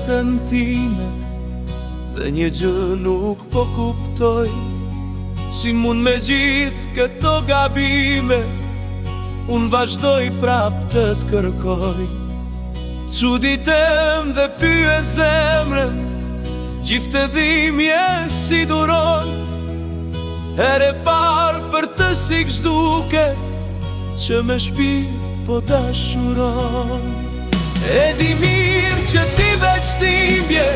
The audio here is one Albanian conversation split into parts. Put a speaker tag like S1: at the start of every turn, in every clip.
S1: veten time dhe një gjë nuk po kuptoj. Si mund me gjithë këto gabime unë vazhdoj prap të kërkoj. Çuditem dhe pyet zemrën, gjithë të dhimbje si duron. Here parë për të si këshduket që me shpirt po dashuron. E di mirë që ti veç dhimbje,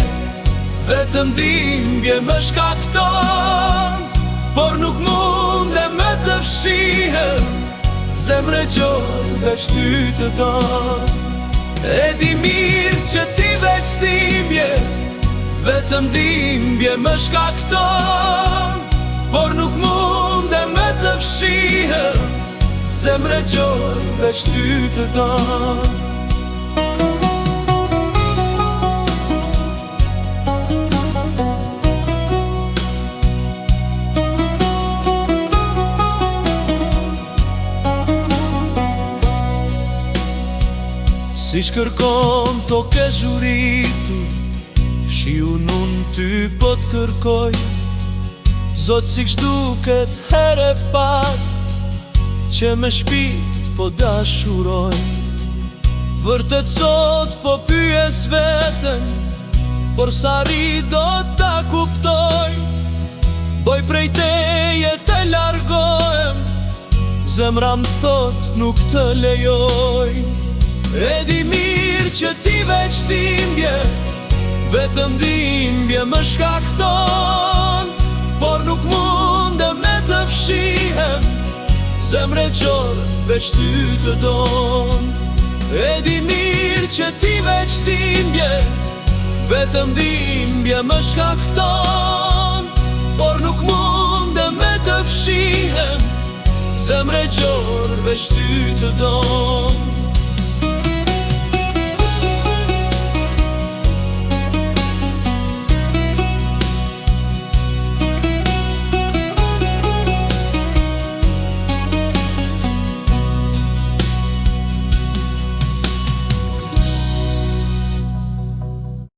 S1: vetëm dhimbje më shkakton, por nuk mundem me të fshihem, zemre gjor veç ty të don. E di mirë që ti veç dhimbje, vetëm dhimbje më shkakton, por nuk mundem me të fshihem, zemre gjor veç ty të don. Si shkërkon to ke zhuritu, shiu nun ty po t'kërkoj. Zot si këshduket here pak, që me shpirt po dashuroj. Vërtet sot po pyes veten, por sa ri do ta kuptoj. Boj prej teje të largohem, zemra m'thot nuk të lejoj. E di mirë që ti veç dhimbje, vetëm dhimbje më shkakton, por nuk mundem me të fshihem, zemre gjor veç ty të don. E di mirë që ti veç dhimbje, vetëm dhimbje më shkakton, por nuk mundem me të fshihem, zemre gjor veç ty të don.